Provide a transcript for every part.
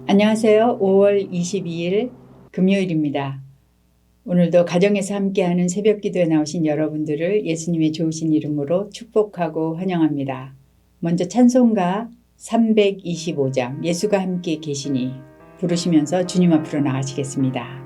안녕하세요. 5월 22일 금요일입니다. 오늘도 가정에서 함께하는 새벽기도에 나오신 여러분들을 예수님의 좋으신 이름으로 축복하고 환영합니다. 먼저 찬송가 325장 예수가 함께 계시니 부르시면서 주님 앞으로 나가시겠습니다.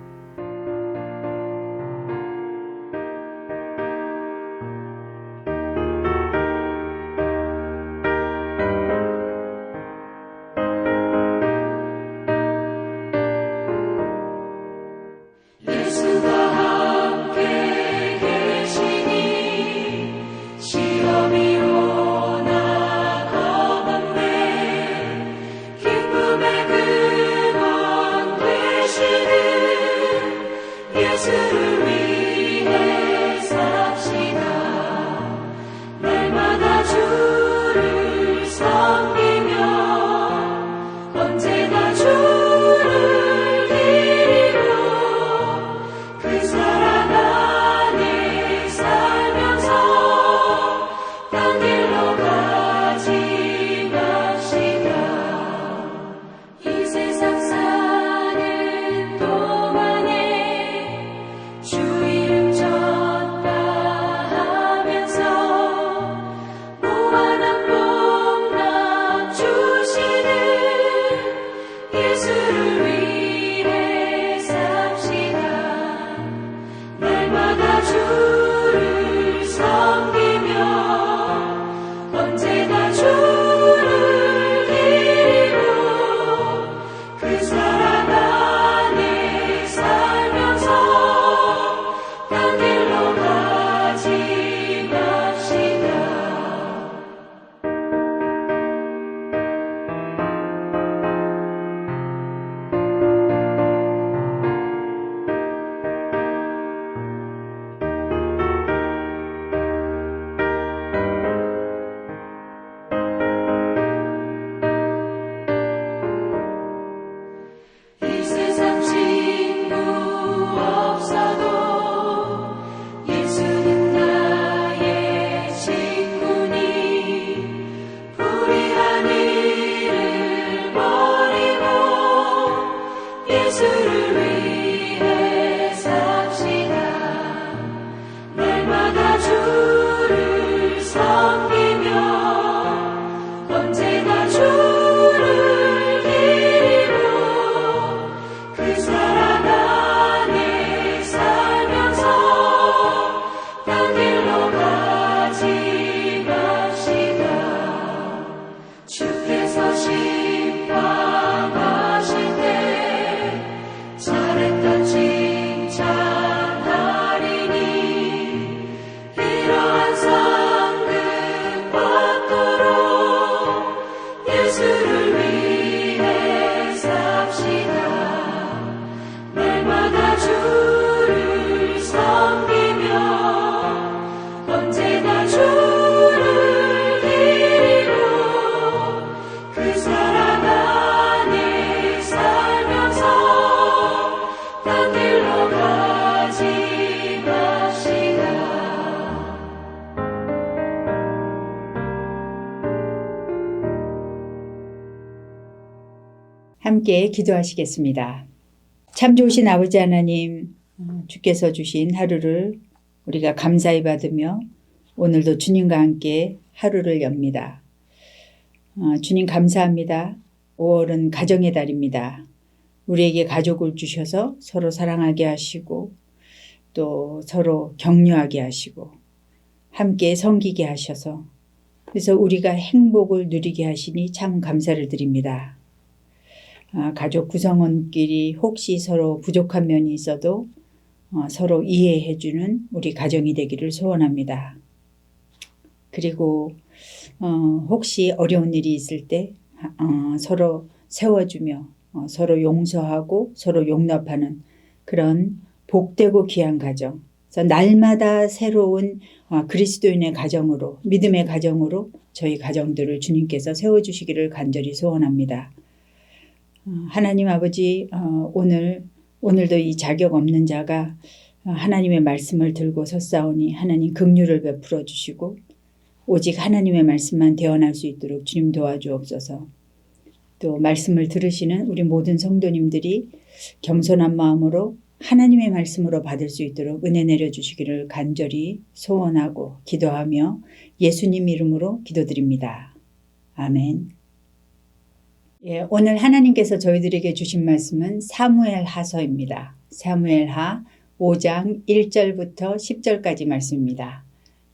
함께 기도하시겠습니다. 참 좋으신 아버지 하나님, 주께서 주신 하루를 우리가 감사히 받으며 오늘도 주님과 함께 하루를 엽니다. 주님 감사합니다. 5월은 가정의 달입니다. 우리에게 가족을 주셔서 서로 사랑하게 하시고 또 서로 격려하게 하시고 함께 섬기게 하셔서 그래서 우리가 행복을 누리게 하시니 참 감사를 드립니다. 가족 구성원끼리 혹시 서로 부족한 면이 있어도 서로 이해해주는 우리 가정이 되기를 소원합니다. 그리고 혹시 어려운 일이 있을 때 서로 세워주며 서로 용서하고 서로 용납하는 그런 복되고 귀한 가정, 그래서 날마다 새로운 그리스도인의 가정으로, 믿음의 가정으로 저희 가정들을 주님께서 세워주시기를 간절히 소원합니다. 하나님 아버지, 오늘 오늘도 이 자격 없는 자가 하나님의 말씀을 들고 섰사오니 하나님 긍휼을 베풀어 주시고 오직 하나님의 말씀만 대언할 수 있도록 주님 도와주옵소서. 또 말씀을 들으시는 우리 모든 성도님들이 겸손한 마음으로 하나님의 말씀으로 받을 수 있도록 은혜 내려주시기를 간절히 소원하고 기도하며 예수님 이름으로 기도드립니다. 아멘. 오늘 하나님께서 저희들에게 주신 말씀은 사무엘 하서입니다. 사무엘 하 5장 1절부터 10절까지 말씀입니다.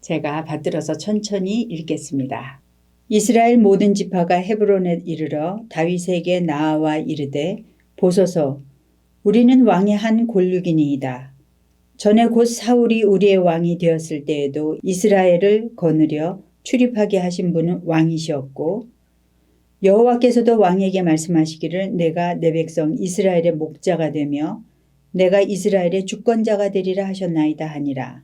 제가 받들어서 천천히 읽겠습니다. 이스라엘 모든 지파가 헤브론에 이르러 다윗에게 나아와 이르되 보소서 우리는 왕의 한 골육이니이다. 전에 곧 사울이 우리의 왕이 되었을 때에도 이스라엘을 거느려 출입하게 하신 분은 왕이시었고 여호와께서도 왕에게 말씀하시기를 내가 내 백성 이스라엘의 목자가 되며 내가 이스라엘의 주권자가 되리라 하셨나이다 하니라.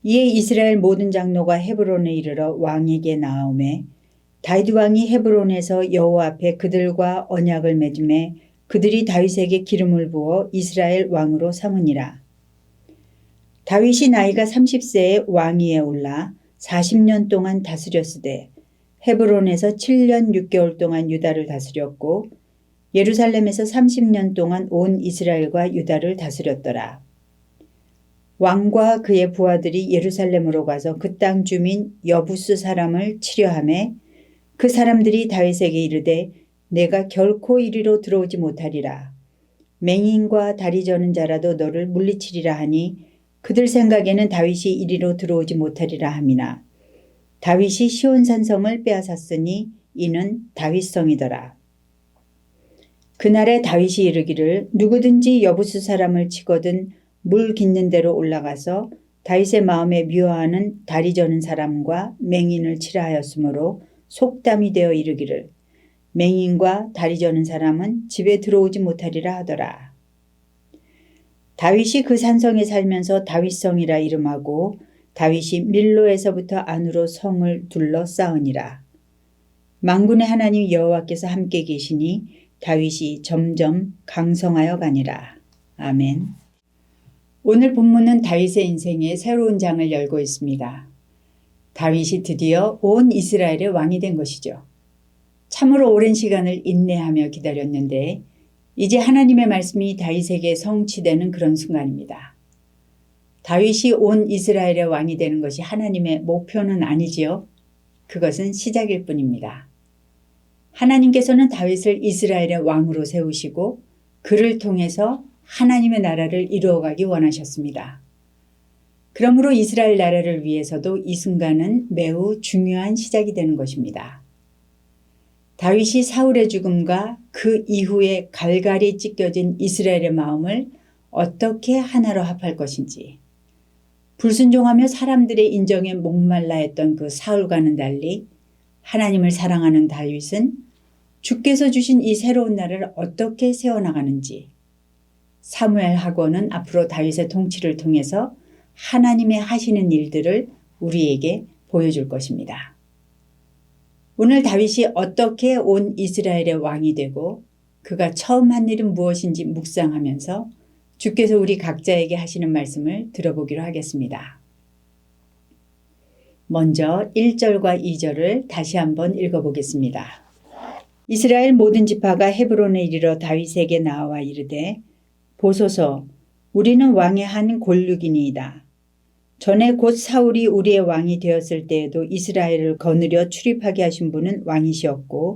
이에 이스라엘 모든 장로가 헤브론에 이르러 왕에게 나아오매 다윗 왕이 헤브론에서 여호와 앞에 그들과 언약을 맺음에 그들이 다윗에게 기름을 부어 이스라엘 왕으로 삼으니라. 다윗이 나이가 30세에 왕위에 올라 40년 동안 다스렸으되 헤브론에서 7년 6개월 동안 유다를 다스렸고 예루살렘에서 30년 동안 온 이스라엘과 유다를 다스렸더라. 왕과 그의 부하들이 예루살렘으로 가서 그 땅 주민 여부스 사람을 치려하매 그 사람들이 다윗에게 이르되 내가 결코 이리로 들어오지 못하리라. 맹인과 다리 저는 자라도 너를 물리치리라 하니 그들 생각에는 다윗이 이리로 들어오지 못하리라 함이나 다윗이 시온산성을 빼앗았으니 이는 다윗성이더라. 그날에 다윗이 이르기를 누구든지 여부스 사람을 치거든 물 깃는 데로 올라가서 다윗의 마음에 미워하는 다리 저는 사람과 맹인을 치라 하였으므로 속담이 되어 이르기를 맹인과 다리 저는 사람은 집에 들어오지 못하리라 하더라. 다윗이 그 산성에 살면서 다윗성이라 이름하고 다윗이 밀로에서부터 안으로 성을 둘러 쌓으니라. 만군의 하나님 여호와께서 함께 계시니 다윗이 점점 강성하여 가니라. 아멘. 오늘 본문은 다윗의 인생의 새로운 장을 열고 있습니다. 다윗이 드디어 온 이스라엘의 왕이 된 것이죠. 참으로 오랜 시간을 인내하며 기다렸는데 이제 하나님의 말씀이 다윗에게 성취되는 그런 순간입니다. 다윗이 온 이스라엘의 왕이 되는 것이 하나님의 목표는 아니지요. 그것은 시작일 뿐입니다. 하나님께서는 다윗을 이스라엘의 왕으로 세우시고 그를 통해서 하나님의 나라를 이루어가기 원하셨습니다. 그러므로 이스라엘 나라를 위해서도 이 순간은 매우 중요한 시작이 되는 것입니다. 다윗이 사울의 죽음과 그 이후에 갈갈이 찢겨진 이스라엘의 마음을 어떻게 하나로 합할 것인지, 불순종하며 사람들의 인정에 목말라 했던 그 사울과는 달리 하나님을 사랑하는 다윗은 주께서 주신 이 새로운 나라를 어떻게 세워나가는지, 사무엘 학원은 앞으로 다윗의 통치를 통해서 하나님의 하시는 일들을 우리에게 보여줄 것입니다. 오늘 다윗이 어떻게 온 이스라엘의 왕이 되고 그가 처음 한 일은 무엇인지 묵상하면서 주께서 우리 각자에게 하시는 말씀을 들어보기로 하겠습니다. 먼저 1절과 2절을 다시 한번 읽어보겠습니다. 이스라엘 모든 지파가 헤브론에 이르러 다윗에게 나와 이르되 보소서 우리는 왕의 한 골육이니이다. 전에 곧 사울이 우리의 왕이 되었을 때에도 이스라엘을 거느려 출입하게 하신 분은 왕이시었고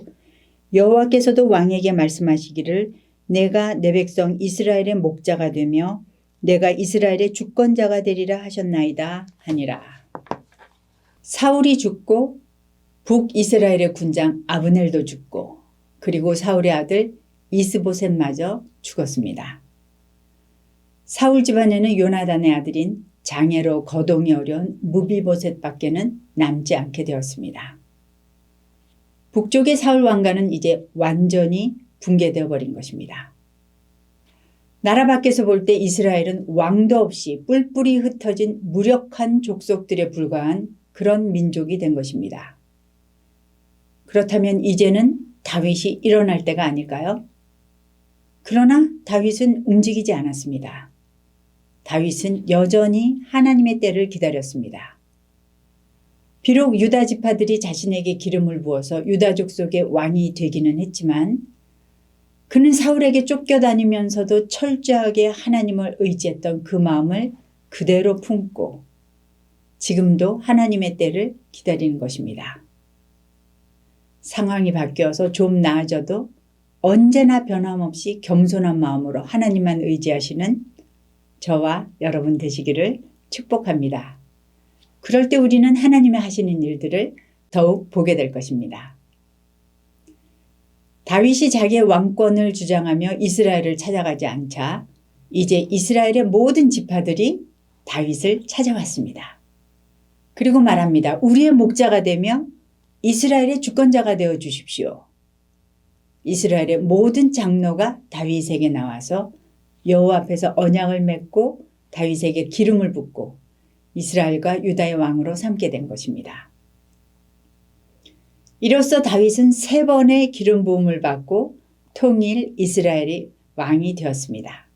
여호와께서도 왕에게 말씀하시기를 내가 내 백성 이스라엘의 목자가 되며 내가 이스라엘의 주권자가 되리라 하셨나이다 하니라. 사울이 죽고 북이스라엘의 군장 아브넬도 죽고 그리고 사울의 아들 이스보셋마저 죽었습니다. 사울 집안에는 요나단의 아들인 장애로 거동이 어려운 무비보셋밖에는 남지 않게 되었습니다. 북쪽의 사울 왕가는 이제 완전히 붕괴되어 버린 것입니다. 나라 밖에서 볼 때 이스라엘은 왕도 없이 뿔뿔이 흩어진 무력한 족속들에 불과한 그런 민족이 된 것입니다. 그렇다면 이제는 다윗이 일어날 때가 아닐까요? 그러나 다윗은 움직이지 않았습니다. 다윗은 여전히 하나님의 때를 기다렸습니다. 비록 유다 지파들이 자신에게 기름을 부어서 유다족 속의 왕이 되기는 했지만 그는 사울에게 쫓겨다니면서도 철저하게 하나님을 의지했던 그 마음을 그대로 품고 지금도 하나님의 때를 기다리는 것입니다. 상황이 바뀌어서 좀 나아져도 언제나 변함없이 겸손한 마음으로 하나님만 의지하시는 저와 여러분 되시기를 축복합니다. 그럴 때 우리는 하나님이 하시는 일들을 더욱 보게 될 것입니다. 다윗이 자기의 왕권을 주장하며 이스라엘을 찾아가지 않자 이제 이스라엘의 모든 지파들이 다윗을 찾아왔습니다. 그리고 말합니다. 우리의 목자가 되며 이스라엘의 주권자가 되어 주십시오. 이스라엘의 모든 장로가 다윗에게 나와서 여호와 앞에서 언약을 맺고 다윗에게 기름을 붓고 이스라엘과 유다의 왕으로 삼게 된 것입니다. 이로써 다윗은 3번의 기름 부음을 받고 통일 이스라엘의 왕이 되었습니다.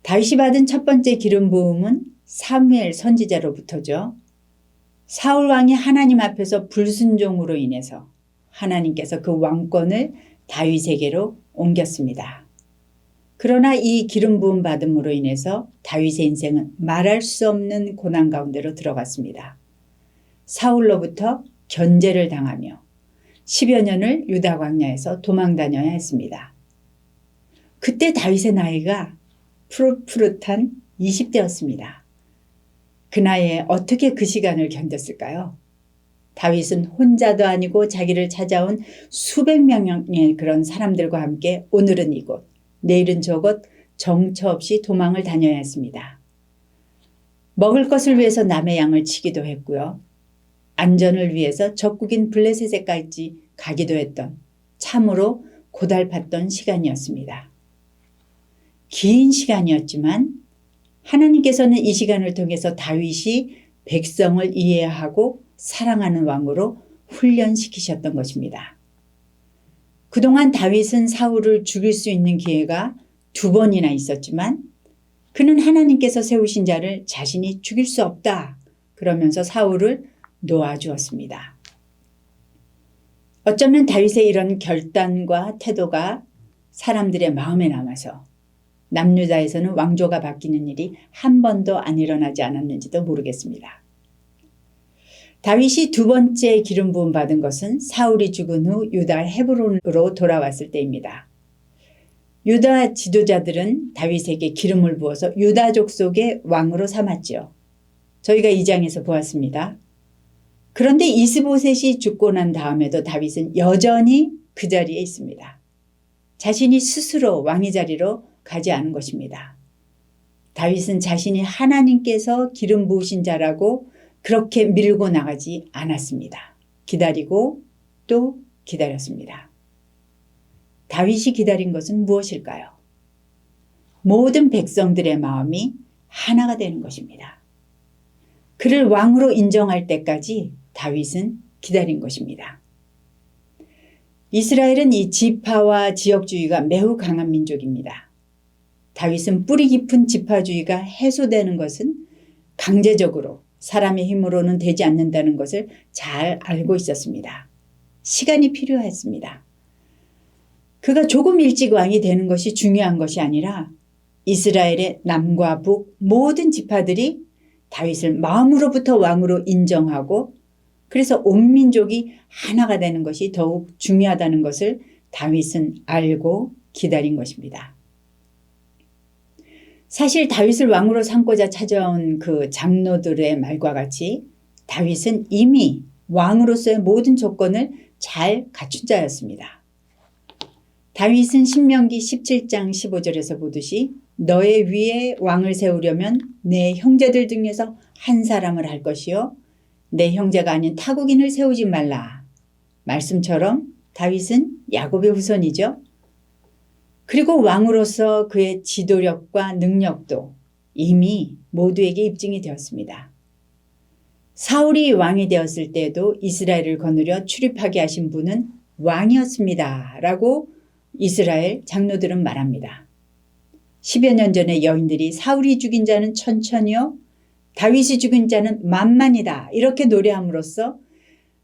다윗이 받은 첫 번째 기름 부음은 사무엘 선지자로부터죠. 사울 왕이 하나님 앞에서 불순종으로 인해서 하나님께서 그 왕권을 다윗에게로 옮겼습니다. 그러나 이 기름 부음 받음으로 인해서 다윗의 인생은 말할 수 없는 고난 가운데로 들어갔습니다. 사울로부터 견제를 당하며 10여 년을 유다 광야에서 도망 다녀야 했습니다. 그때 다윗의 나이가 푸릇푸릇한 20대였습니다. 그 나이에 어떻게 그 시간을 견뎠을까요? 다윗은 혼자도 아니고 자기를 찾아온 수백 명의 그런 사람들과 함께 오늘은 이곳, 내일은 저곳 정처 없이 도망을 다녀야 했습니다. 먹을 것을 위해서 남의 양을 치기도 했고요. 안전을 위해서 적국인 블레셋에까지 가기도 했던 참으로 고달팠던 시간이었습니다. 긴 시간이었지만 하나님께서는 이 시간을 통해서 다윗이 백성을 이해하고 사랑하는 왕으로 훈련시키셨던 것입니다. 그동안 다윗은 사울을 죽일 수 있는 기회가 2번이나 있었지만 그는 하나님께서 세우신 자를 자신이 죽일 수 없다 그러면서 사울을 놓아주었습니다. 어쩌면 다윗의 이런 결단과 태도가 사람들의 마음에 남아서 남유다에서는 왕조가 바뀌는 일이 한 번도 안 일어나지 않았는지도 모르겠습니다. 다윗이 2번째 기름 부음 받은 것은 사울이 죽은 후 유다 헤브론으로 돌아왔을 때입니다. 유다 지도자들은 다윗에게 기름을 부어서 유다족 속의 왕으로 삼았지요. 저희가 2장에서 보았습니다. 그런데 이스보셋이 죽고 난 다음에도 다윗은 여전히 그 자리에 있습니다. 자신이 스스로 왕의 자리로 가지 않은 것입니다. 다윗은 자신이 하나님께서 기름 부으신 자라고 그렇게 밀고 나가지 않았습니다. 기다리고 또 기다렸습니다. 다윗이 기다린 것은 무엇일까요? 모든 백성들의 마음이 하나가 되는 것입니다. 그를 왕으로 인정할 때까지 다윗은 기다린 것입니다. 이스라엘은 이 지파와 지역주의가 매우 강한 민족입니다. 다윗은 뿌리 깊은 지파주의가 해소되는 것은 강제적으로 사람의 힘으로는 되지 않는다는 것을 잘 알고 있었습니다. 시간이 필요했습니다. 그가 조금 일찍 왕이 되는 것이 중요한 것이 아니라 이스라엘의 남과 북 모든 지파들이 다윗을 마음으로부터 왕으로 인정하고 그래서 온 민족이 하나가 되는 것이 더욱 중요하다는 것을 다윗은 알고 기다린 것입니다. 사실 다윗을 왕으로 삼고자 찾아온 그 장로들의 말과 같이 다윗은 이미 왕으로서의 모든 조건을 잘 갖춘 자였습니다. 다윗은 신명기 17장 15절에서 보듯이 너의 위에 왕을 세우려면 내 형제들 중에서 한 사람을 할 것이요 내 형제가 아닌 타국인을 세우지 말라. 말씀처럼 다윗은 야곱의 후손이죠. 그리고 왕으로서 그의 지도력과 능력도 이미 모두에게 입증이 되었습니다. 사울이 왕이 되었을 때도 이스라엘을 거느려 출입하게 하신 분은 왕이었습니다. 라고 이스라엘 장로들은 말합니다. 10여 년 전에 여인들이 사울이 죽인 자는 천천히요 다윗이 죽인 자는 만만이다 이렇게 노래함으로써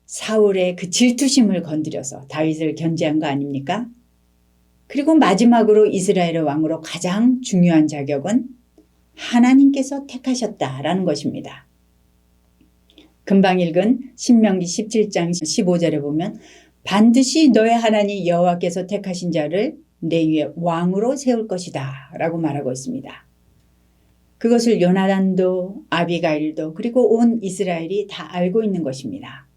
사울의 그 질투심을 건드려서 다윗을 견제한 거 아닙니까? 그리고 마지막으로 이스라엘의 왕으로 가장 중요한 자격은 하나님께서 택하셨다라는 것입니다. 금방 읽은 신명기 17장 15절에 보면 반드시 너의 하나님 여호와께서 택하신 자를 내 위에 왕으로 세울 것이다 라고 말하고 있습니다. 그것을 요나단도 아비가일도 그리고 온 이스라엘이 다 알고 있는 것입니다.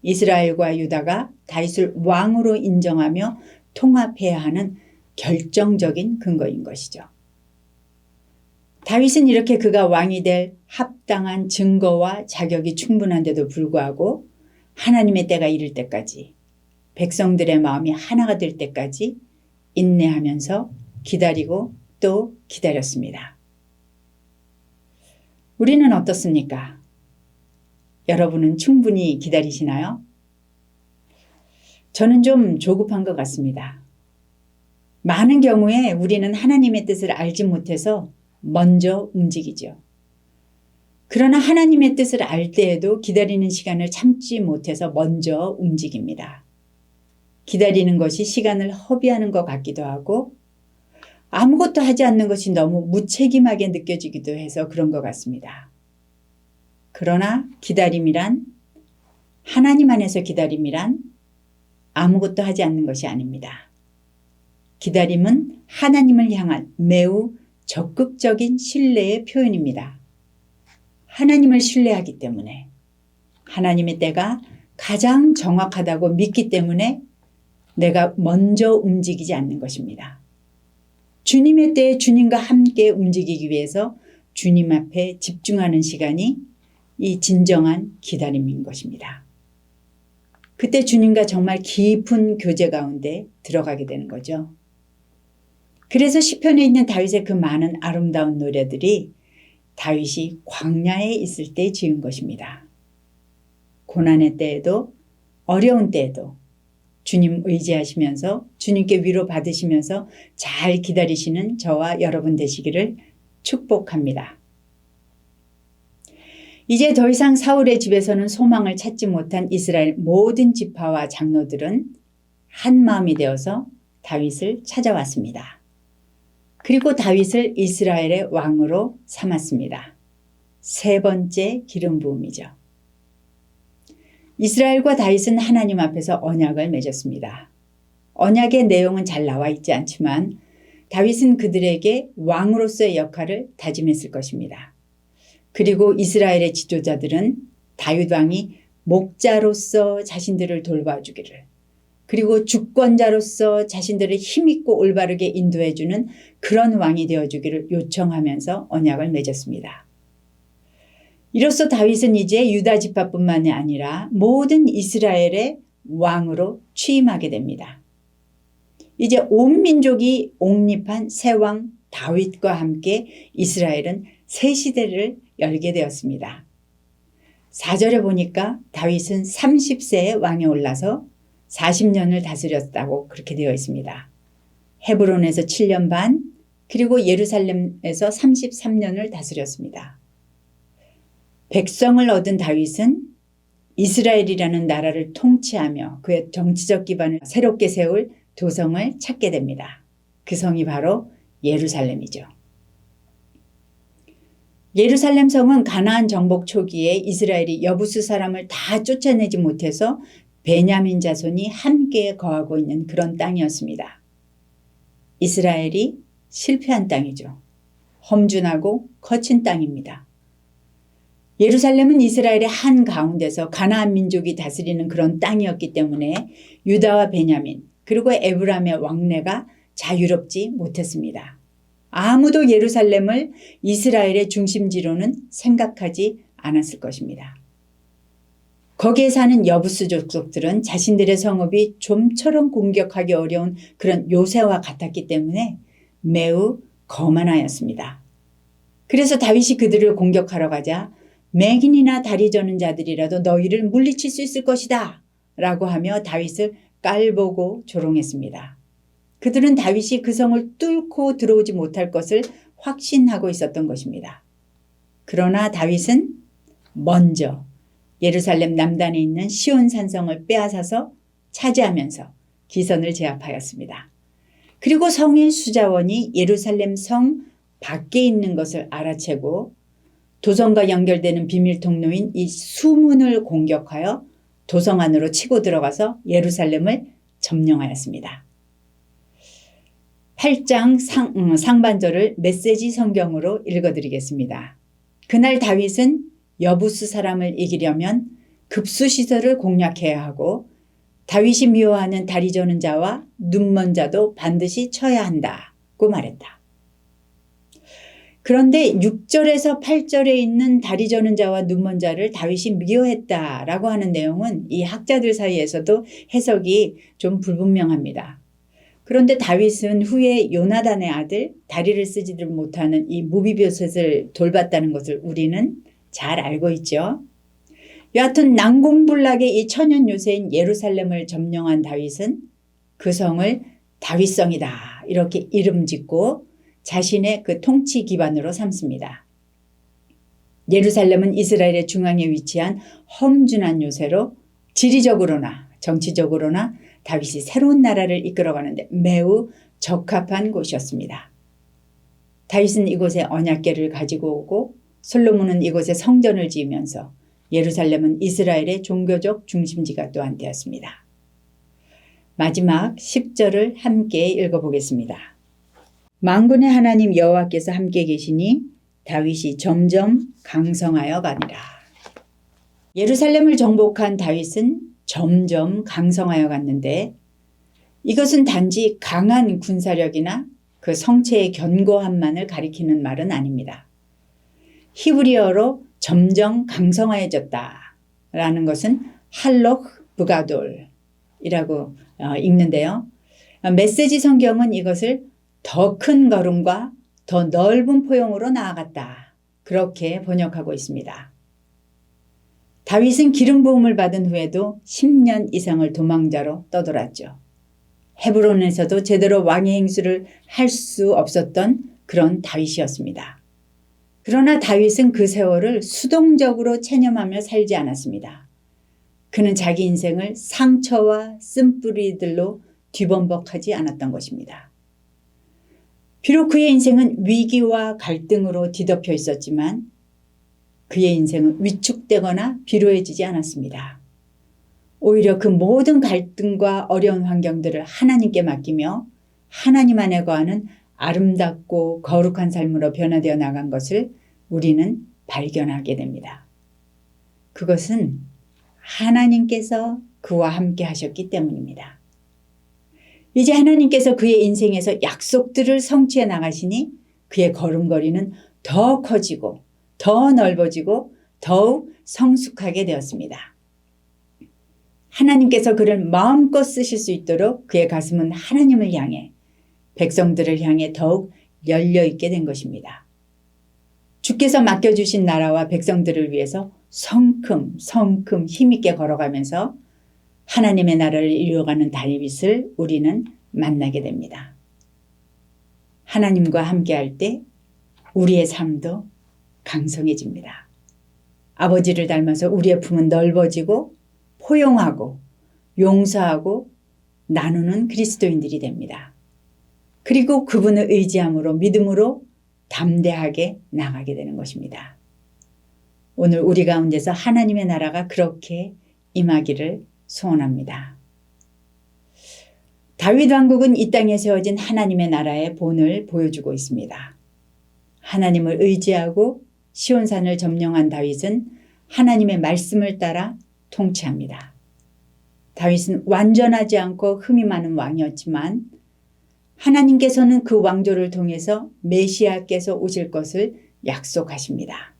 이스라엘과 유다가 다윗을 왕으로 인정하며 통합해야 하는 결정적인 근거인 것이죠. 다윗은 이렇게 그가 왕이 될 합당한 증거와 자격이 충분한데도 불구하고 하나님의 때가 이를 때까지 백성들의 마음이 하나가 될 때까지 인내하면서 기다리고 또 기다렸습니다. 우리는 어떻습니까? 여러분은 충분히 기다리시나요? 저는 좀 조급한 것 같습니다. 많은 경우에 우리는 하나님의 뜻을 알지 못해서 먼저 움직이죠. 그러나 하나님의 뜻을 알 때에도 기다리는 시간을 참지 못해서 먼저 움직입니다. 기다리는 것이 시간을 허비하는 것 같기도 하고 아무것도 하지 않는 것이 너무 무책임하게 느껴지기도 해서 그런 것 같습니다. 그러나 기다림이란 하나님 안에서 기다림이란 아무것도 하지 않는 것이 아닙니다. 기다림은 하나님을 향한 매우 적극적인 신뢰의 표현입니다. 하나님을 신뢰하기 때문에 하나님의 때가 가장 정확하다고 믿기 때문에 내가 먼저 움직이지 않는 것입니다. 주님의 때에 주님과 함께 움직이기 위해서 주님 앞에 집중하는 시간이 이 진정한 기다림인 것입니다. 그때 주님과 정말 깊은 교제 가운데 들어가게 되는 거죠. 그래서 시편에 있는 다윗의 그 많은 아름다운 노래들이 다윗이 광야에 있을 때 지은 것입니다. 고난의 때에도 어려운 때에도 주님 의지하시면서 주님께 위로 받으시면서 잘 기다리시는 저와 여러분 되시기를 축복합니다. 이제 더 이상 사울의 집에서는 소망을 찾지 못한 이스라엘 모든 지파와 장로들은 한 마음이 되어서 다윗을 찾아왔습니다. 그리고 다윗을 이스라엘의 왕으로 삼았습니다. 세 번째 기름 부음이죠. 이스라엘과 다윗은 하나님 앞에서 언약을 맺었습니다. 언약의 내용은 잘 나와 있지 않지만 다윗은 그들에게 왕으로서의 역할을 다짐했을 것입니다. 그리고 이스라엘의 지도자들은 다윗 왕이 목자로서 자신들을 돌봐주기를 그리고 주권자로서 자신들을 힘있고 올바르게 인도해주는 그런 왕이 되어주기를 요청하면서 언약을 맺었습니다. 이로써 다윗은 이제 유다 지파뿐만이 아니라 모든 이스라엘의 왕으로 취임하게 됩니다. 이제 온 민족이 옹립한 새 왕 다윗과 함께 이스라엘은 새 시대를 열게 되었습니다. 4절에 보니까 다윗은 30세에 왕에 올라서 40년을 다스렸다고 그렇게 되어 있습니다. 헤브론에서 7년 반 그리고 예루살렘에서 33년을 다스렸습니다. 백성을 얻은 다윗은 이스라엘이라는 나라를 통치하며 그의 정치적 기반을 새롭게 세울 도성을 찾게 됩니다. 그 성이 바로 예루살렘이죠. 예루살렘 성은 가나안 정복 초기에 이스라엘이 여부수 사람을 다 쫓아내지 못해서 베냐민 자손이 함께 거하고 있는 그런 땅이었습니다. 이스라엘이 실패한 땅이죠. 험준하고 거친 땅입니다. 예루살렘은 이스라엘의 한가운데서 가나안 민족이 다스리는 그런 땅이었기 때문에 유다와 베냐민 그리고 에브라임의 왕래가 자유롭지 못했습니다. 아무도 예루살렘을 이스라엘의 중심지로는 생각하지 않았을 것입니다. 거기에 사는 여부수 족속들은 자신들의 성읍이 좀처럼 공격하기 어려운 그런 요새와 같았기 때문에 매우 거만하였습니다. 그래서 다윗이 그들을 공격하러 가자 맹인이나 다리 저는 자들이라도 너희를 물리칠 수 있을 것이다 라고 하며 다윗을 깔보고 조롱했습니다. 그들은 다윗이 그 성을 뚫고 들어오지 못할 것을 확신하고 있었던 것입니다. 그러나 다윗은 먼저 예루살렘 남단에 있는 시온 산성을 빼앗아서 차지하면서 기선을 제압하였습니다. 그리고 성의 수자원이 예루살렘 성 밖에 있는 것을 알아채고 도성과 연결되는 비밀 통로인 이 수문을 공격하여 도성 안으로 치고 들어가서 예루살렘을 점령하였습니다. 8장 상반절을 메시지 성경으로 읽어드리겠습니다. 그날 다윗은 여부스 사람을 이기려면 급수시설을 공략해야 하고 다윗이 미워하는 다리 저는 자와 눈먼 자도 반드시 쳐야 한다고 말했다. 그런데 6절에서 8절에 있는 다리 저는 자와 눈먼 자를 다윗이 미워했다라고 하는 내용은 이 학자들 사이에서도 해석이 좀 불분명합니다. 그런데 다윗은 후에 요나단의 아들 다리를 쓰지를 못하는 이 무비보셋을 돌봤다는 것을 우리는 잘 알고 있죠. 여하튼 난공불락의 이 천연 요새인 예루살렘을 점령한 다윗은 그 성을 다윗성이다 이렇게 이름 짓고 자신의 그 통치 기반으로 삼습니다. 예루살렘은 이스라엘의 중앙에 위치한 험준한 요새로 지리적으로나 정치적으로나 다윗이 새로운 나라를 이끌어가는데 매우 적합한 곳이었습니다. 다윗은 이곳에 언약궤를 가지고 오고 솔로몬은 이곳에 성전을 지으면서 예루살렘은 이스라엘의 종교적 중심지가 또한 되었습니다. 마지막 10절을 함께 읽어보겠습니다. 만군의 하나님 여호와께서 함께 계시니 다윗이 점점 강성하여 가니라. 예루살렘을 정복한 다윗은 점점 강성하여 갔는데 이것은 단지 강한 군사력이나 그 성체의 견고함만을 가리키는 말은 아닙니다. 히브리어로 점점 강성하여졌다라는 것은 할록 부가돌이라고 읽는데요. 메시지 성경은 이것을 더 큰 걸음과 더 넓은 포용으로 나아갔다. 그렇게 번역하고 있습니다. 다윗은 기름 부음을 받은 후에도 10년 이상을 도망자로 떠돌았죠. 헤브론에서도 제대로 왕의 행수를 할 수 없었던 그런 다윗이었습니다. 그러나 다윗은 그 세월을 수동적으로 체념하며 살지 않았습니다. 그는 자기 인생을 상처와 쓴뿌리들로 뒤범벅하지 않았던 것입니다. 비록 그의 인생은 위기와 갈등으로 뒤덮여 있었지만 그의 인생은 위축되거나 비루해지지 않았습니다. 오히려 그 모든 갈등과 어려운 환경들을 하나님께 맡기며 하나님 안에 거하는 아름답고 거룩한 삶으로 변화되어 나간 것을 우리는 발견하게 됩니다. 그것은 하나님께서 그와 함께 하셨기 때문입니다. 이제 하나님께서 그의 인생에서 약속들을 성취해 나가시니 그의 걸음걸이는 더 커지고 더 넓어지고 더욱 성숙하게 되었습니다. 하나님께서 그를 마음껏 쓰실 수 있도록 그의 가슴은 하나님을 향해 백성들을 향해 더욱 열려있게 된 것입니다. 주께서 맡겨주신 나라와 백성들을 위해서 성큼 힘있게 걸어가면서 하나님의 나라를 이루어가는 다윗을 우리는 만나게 됩니다. 하나님과 함께할 때 우리의 삶도 강성해집니다. 아버지를 닮아서 우리의 품은 넓어지고 포용하고 용서하고 나누는 그리스도인들이 됩니다. 그리고 그분을 의지함으로 믿음으로 담대하게 나가게 되는 것입니다. 오늘 우리 가운데서 하나님의 나라가 그렇게 임하기를 소원합니다. 다윗 왕국은 이 땅에 세워진 하나님의 나라의 본을 보여주고 있습니다. 하나님을 의지하고 시온산을 점령한 다윗은 하나님의 말씀을 따라 통치합니다. 다윗은 완전하지 않고 흠이 많은 왕이었지만 하나님께서는 그 왕조를 통해서 메시아께서 오실 것을 약속하십니다.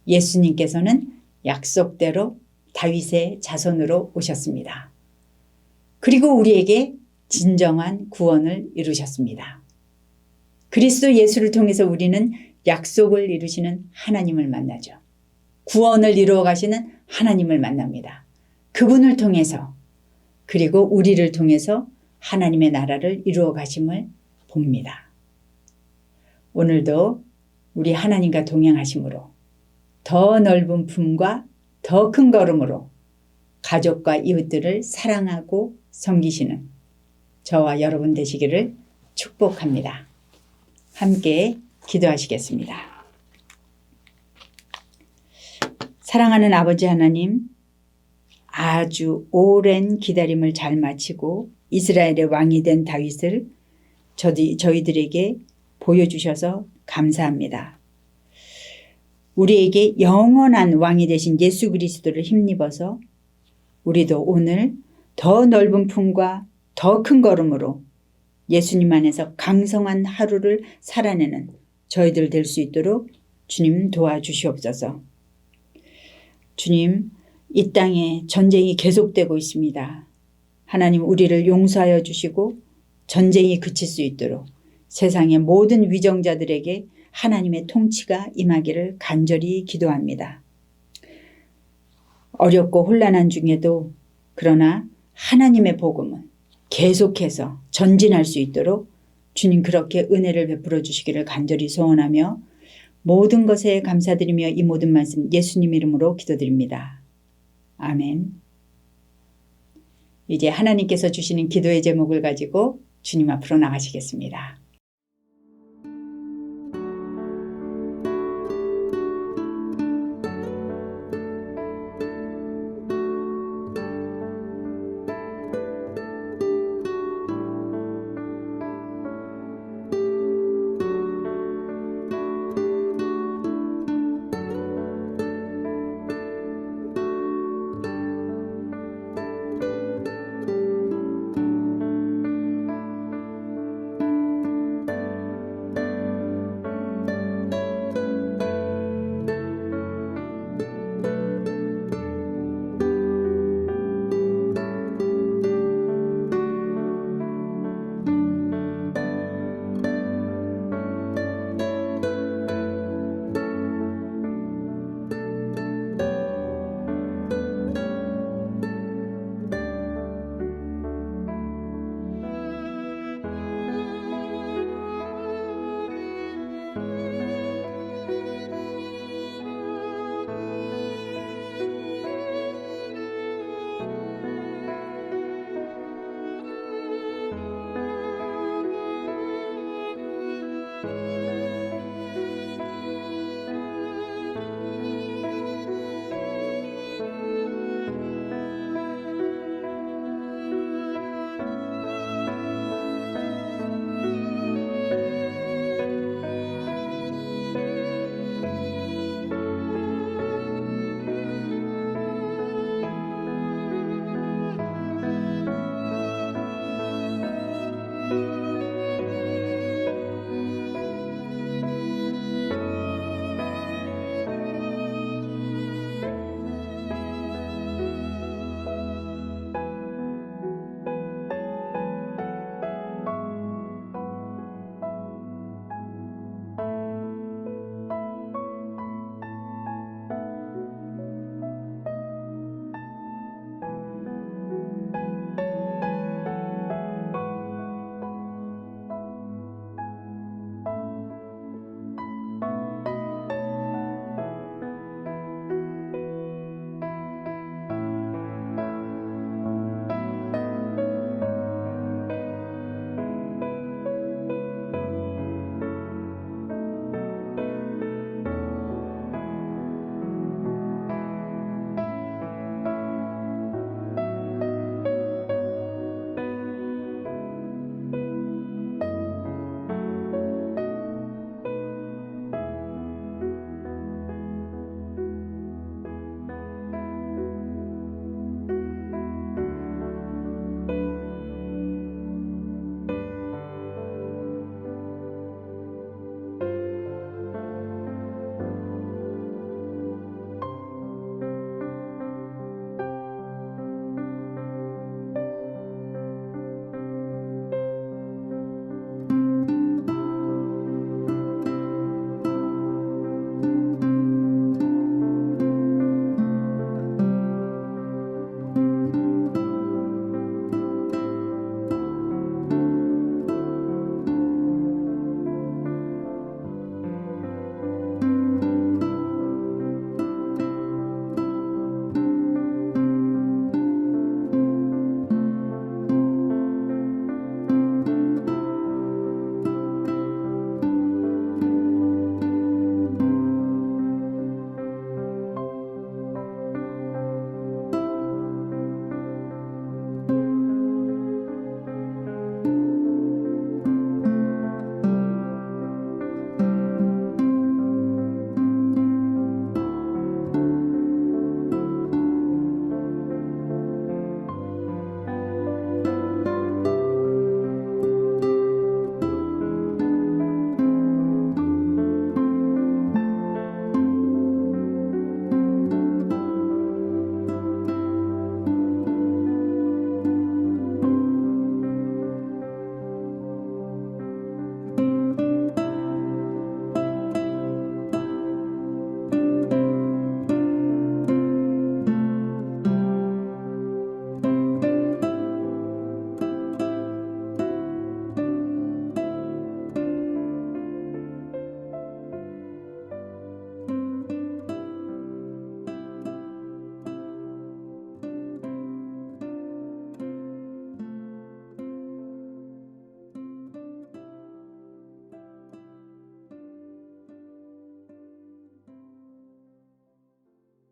예수님께서는 약속대로 다윗의 자손으로 오셨습니다. 그리고 우리에게 진정한 구원을 이루셨습니다. 그리스도 예수를 통해서 우리는 약속을 이루시는 하나님을 만나죠. 구원을 이루어 가시는 하나님을 만납니다. 그분을 통해서 그리고 우리를 통해서 하나님의 나라를 이루어 가심을 봅니다. 오늘도 우리 하나님과 동행하심으로 더 넓은 품과 더 큰 걸음으로 가족과 이웃들을 사랑하고 섬기시는 저와 여러분 되시기를 축복합니다. 함께 기도하시겠습니다. 사랑하는 아버지 하나님, 아주 오랜 기다림을 잘 마치고 이스라엘의 왕이 된 다윗을 저희들에게 보여주셔서 감사합니다. 우리에게 영원한 왕이 되신 예수 그리스도를 힘입어서 우리도 오늘 더 넓은 품과 더 큰 걸음으로 예수님 안에서 강성한 하루를 살아내는 저희들 될 수 있도록 주님 도와주시옵소서. 주님, 이 땅에 전쟁이 계속되고 있습니다. 하나님 우리를 용서하여 주시고 전쟁이 그칠 수 있도록 세상의 모든 위정자들에게 하나님의 통치가 임하기를 간절히 기도합니다. 어렵고 혼란한 중에도 그러나 하나님의 복음은 계속해서 전진할 수 있도록 주님 그렇게 은혜를 베풀어 주시기를 간절히 소원하며 모든 것에 감사드리며 이 모든 말씀 예수님 이름으로 기도드립니다. 아멘. 이제 하나님께서 주시는 기도의 제목을 가지고 주님 앞으로 나가시겠습니다.